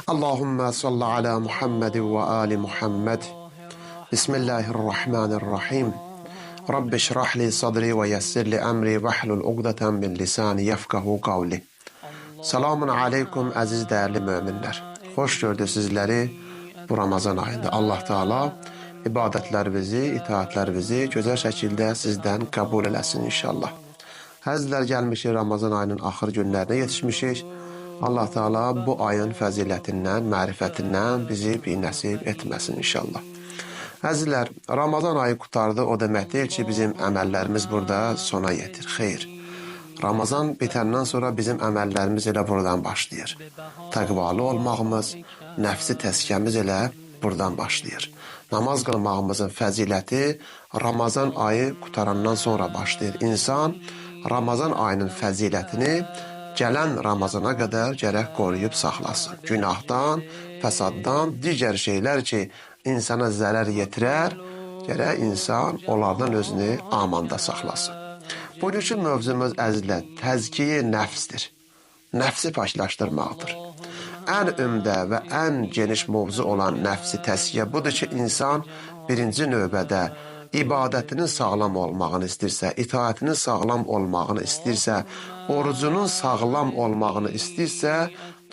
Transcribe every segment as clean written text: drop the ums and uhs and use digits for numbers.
Allahümme salli ala Muhammed ve ali Muhammed. Bismillahirrahmanirrahim. Rabbi şrah li sadri ve yessir li emri ve hlul uqdatan min lisani yefkahu qavli. Selamun aleykum əziz dəyərli möminlər. Xoş gördük sizləri bu Ramazan ayında. Allah Teala ibadətlərimizi, itaətlərimizi gözəl şəkildə sizdən qəbul eləsin inşallah. Həzlər gəlmişik Ramazan ayının axır günlərinə yetişmişik. Allah Teala bu ayın fəzilətindən, mərifətindən bizi bir nəsib etməsin inşallah. Əzizlər, Ramazan ayı qutardı, o demək deyil ki, bizim əməllərimiz burada sona yetir. Xeyr. Ramazan bitəndən sonra bizim əməllərimiz elə buradan başlayır. Təqvalı olmağımız, nəfsi təskiyəmiz elə buradan başlayır. Namaz qılmağımızın fəziləti Ramazan ayı qutarandan sonra başlayır. İnsan Ramazan ayının fəzilətini gələn Ramazana qədər gərək qoruyub saxlasın. Günahdan, fəsaddan, digər şeylər ki, insana zərər yetirər, gərək insan onlardan özünü amanda saxlasın. Bugünkü mövzumuz əzizlər, təzkiyə nəfsdir. Nəfsi paşlaşdırmaqdır. Ən ümdə və ən geniş mövzu olan nəfsi təzkiyə budur ki, insan birinci növbədə ibadətinin sağlam olmağını istəyirsə, itaətinin sağlam olmağını istəyirsə, orucunun sağlam olmağını istəyirsə,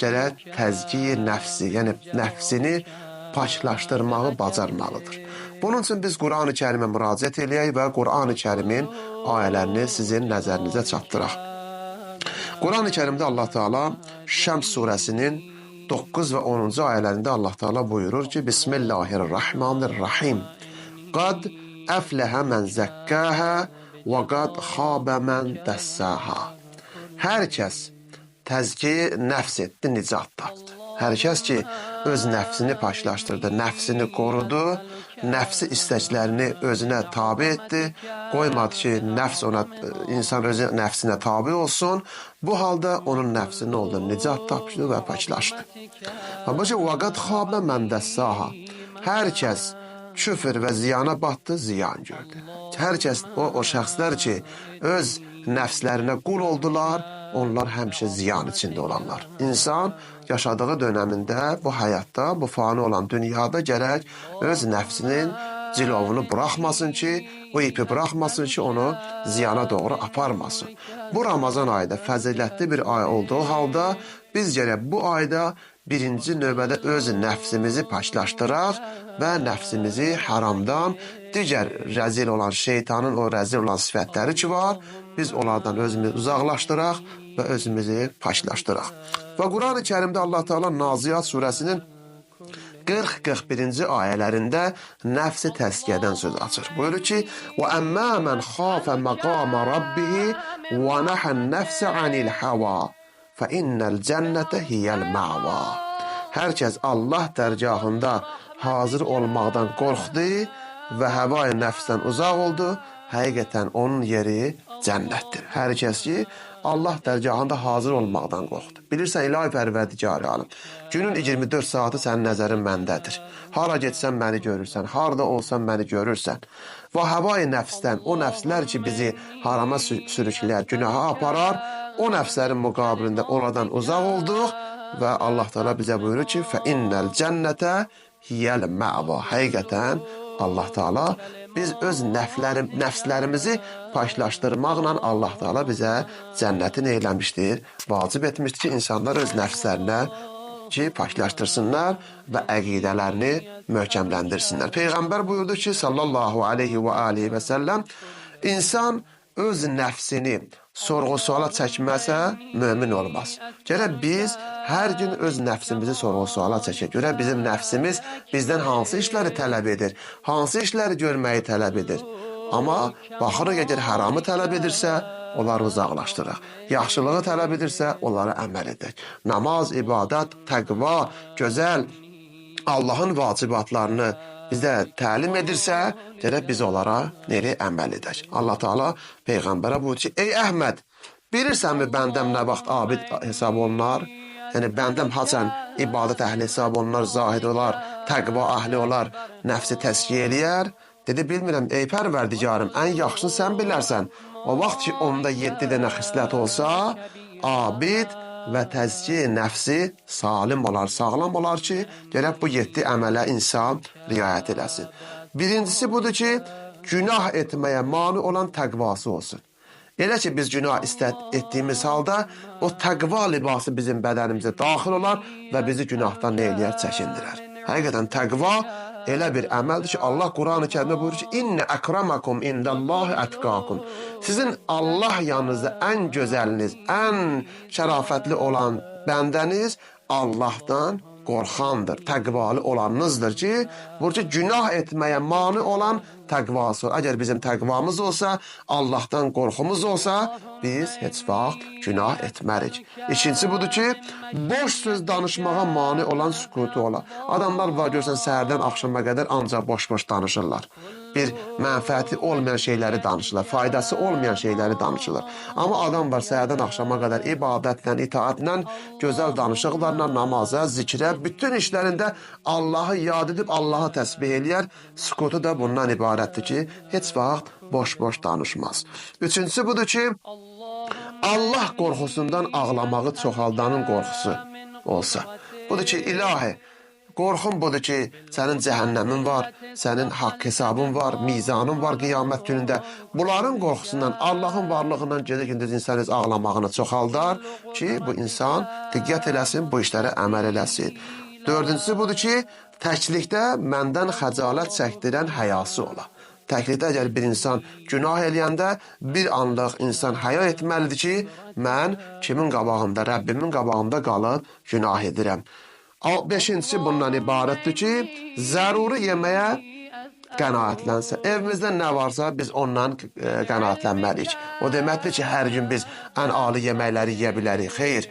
gərək təzkiyə nəfsi, yəni nəfsini paşlaşdırmağı bacarmalıdır. Bunun üçün biz Quran-ı Kərimə müraciət eləyək və Quran-ı Kərimin ayələrini sizin nəzərinizə çatdıraq. Quran-ı Kərimdə Allah Teala Şəms surəsinin 9 və 10-cu ayələrində Allah Teala buyurur ki, Bismillahirrahmanirrahim. Qad əfləhə mən zəkkəhə və qad xabə mən dəssəhə. Hər kəs təzkiyə nəfs etdi, nicat tapdı. Hər kəs ki, öz nəfsini paşlaşdırdı, nəfsini qorudu, nəfsi istəklərini özünə tabi etdi, qoymadı ki, insan özü nəfsinə tabi olsun, bu halda onun nəfsi nə oldu? Nicat tapdı və paşlaşdı. Bu ki, vəqət xabə mən dəssəhə. Hər kəs küfür və ziyana batdı, ziyan gördü. Hər kəs o şəxslər ki, öz nəfslərinə qul oldular, onlar həmişə ziyan içində olanlar. İnsan yaşadığı dönəmində, bu həyatda, bu fani olan dünyada gərək öz nəfsinin cilovunu buraxmasın ki, o ipi buraxmasın ki, onu ziyana doğru aparmasın. Bu Ramazan ayda fəzilətli bir ay olduğu halda biz gərək bu ayda birinci növbədə öz nəfsimizi paşlaşdıraq və nəfsimizi haramdan, digər rəzil olan şeytanın o rəzil olan sifətləri ki var, biz onlardan özümüzü uzaqlaşdıraq və özümüzü paşlaşdıraq. Və Quran-ı Kərimdə Allah Teala Naziat surəsinin 40-41-ci ayələrində nəfsi təzkiyədən söz açır. Buyurur ki, وَأَمَّا مَنْ خَافَ مَقَامَ رَبِّهِ وَنَحَى النَّفْسَ عَنِ الْحَوَى فَإِنَّ الْجَنَّةَ هِيَ الْمَعْوَى. Hər kəs Allah dərgahında hazır olmaqdan qorxdu və həva-i nəfsdən uzaq oldu, həqiqətən onun yeri cənnətdir. Hər kəs ki, Allah dərgahında hazır olmaqdan qorxdu. Bilirsən, ilahi pərverdigarı alım. Günün 24 saatı sənin nəzərin məndədir. Hara getsən məni görürsən, harada olsan məni görürsən. Və həva-i nəfsdən, o nəfslər ki, bizi harama sürükləyər, günaha aparar, o nəfslərin müqabilində oradan uzaq olduq və Allah Teala bizə buyurur ki, فَإِنَّ الْجَنَّةَ هِيَ الْمَعْوَى. Həqiqətən Allah Teala biz öz nəfslərimizi paşlaşdırmaqla Allah Teala bizə cənnəti nə eləmişdir? Vacib etmişdir ki, insanlar öz nəfslərinə ki, paşlaşdırsınlar və əqidələrini möhkəmləndirsinlər. Peyğəmbər buyurdu ki, sallallahu aleyhi və aleyhi və səlləm, insan öz nəfsini sorğu-suala çəkməsə, mömin olmaz. Gərək biz hər gün öz nəfsimizi sorğu-suala çəkək. Görək bizim nəfsimiz bizdən hansı işləri tələb edir, hansı işləri görməyi tələb edir. Amma baxırıq, əgər haramı tələb edirsə, onları uzaqlaşdıraq. Yaxşılığı tələb edirsə, onlara əməl edək. Namaz, ibadət, təqva, gözəl Allahın vacibatlarını bizdə təlim edirsə, gərək biz onlara əməl edək. Allah Teala Peyğəmbərə buyurur ki, ey Əhməd, bilirsənmi bəndəm nə vaxt abid hesab olunar? Yəni bəndəm haçan ibadət əhli hesab olunar, zahid olar, təqva əhli olar, nəfsi təskiyə eləyər? Dedi, bilmirəm, ey pərverdigarım, ən yaxşını sən bilərsən. O vaxt ki, onda 7 dənə xislət olsa, abid və təzkiyə nəfsi salim olar, sağlam olar ki, gərək bu 7 əmələ insan riayət eləsin. Birincisi budur ki, günah etməyə mani olan təqvası olsun. Elə ki, biz günah etdiyimiz halda o təqva libası bizim bədənimizə daxil olar və bizi günahdan nə eləyər? Çəkindirər. Həqiqətən təqva elə bir əməldir ki, Allah Quran-ı Kərimdə buyurur ki, İnnə əkramakum indəllahi ətqakum. Sizin Allah yanınızda ən gözəliniz, ən şərafətli olan bəndəniz Allahdan qorxandır, təqvalı olanınızdır ki, burada günah etməyə mani olan təqvası. Əgər bizim təqvamız olsa, Allahdan qorxumuz olsa, biz heç vaxt günah etmərik. İkincisi budur ki, boş söz danışmağa mani olan sükutu ola. Adamlar var, görsən, səhərdən axşama qədər ancaq boş-boş danışırlar. Bir mənfəəti olmayan şeyləri danışırlar, faydası olmayan şeyləri danışırlar. Amma adam var, səhərdən axşama qədər ibadətlə, itaətlə, gözəl danışıqlarla, namaza, zikrə, bütün işlərində Allahı yad edib, Allahı təsbih eləyər. Sükutu da bundan ibarətdir ki, heç vaxt boş-boş danışmaz. Üçüncüsü budur ki, Allah qorxusundan ağlamağı çoxaldanın qorxusu olsa. Budur ki, ilahi, qorxun budur ki, sənin cəhənnəmin var, sənin haqq hesabın var, mizanın var qiyamət günündə. Bunların qorxusundan, Allahın varlığından gecə-gündüz insan öz ağlamağını çoxaldar ki, bu insan diqqət eləsin, bu işlərə əməl eləsin. Dördüncüsü budur ki, təklikdə məndən xəcalət çəkdirən həyası ola. Təklikdə əgər bir insan günah eləyəndə bir anlıq insan həya etməlidir ki, mən kimin qabağında, Rəbbimin qabağında qalıb günah edirəm. Beşincisi bundan ibarətdir ki, zəruri yeməyə qənaətlənsə. Evimizdə nə varsa biz ondan qənaətlənməliyik. O deməkdir ki, hər gün biz ən ali yeməkləri yeyə bilərik. Xeyr,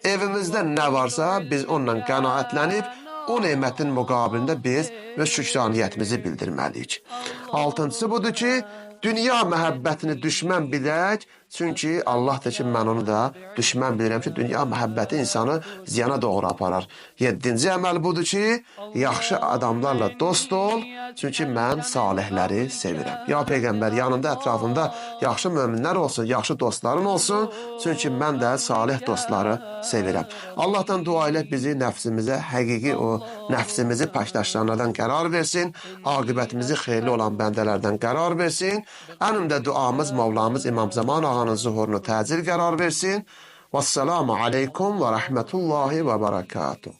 evimizdə nə varsa biz ondan qənaətlənib, o nemətin müqabilində biz öz şükraniyyətimizi bildirməliyik. Altıncısı budur ki, dünya məhəbbətini düşmən bilək, çünki Allah da ki, mən onu da düşmən bilirəm ki, dünya məhəbbəti insanı ziyana doğru aparar. Yeddinci əməl budur ki, yaxşı adamlarla dost ol, çünki mən salihləri sevirəm. Ya Peyğəmbər, yanında, ətrafında yaxşı möminlər olsun, yaxşı dostların olsun, çünki mən də salih dostları sevirəm. Allahdan dua ilə bizi nəfsimizə, həqiqi o nəfsimizi pakdaşlardan qərar versin, aqibətimizi xeyirli olan bəndələrdən qərar versin. Ən də duamız Mavlamız İmam Zaman ağanın zuhurunu təcil qərar versin. Vəssalamu aleykum və rəhmətullahi və bərəkatuhu.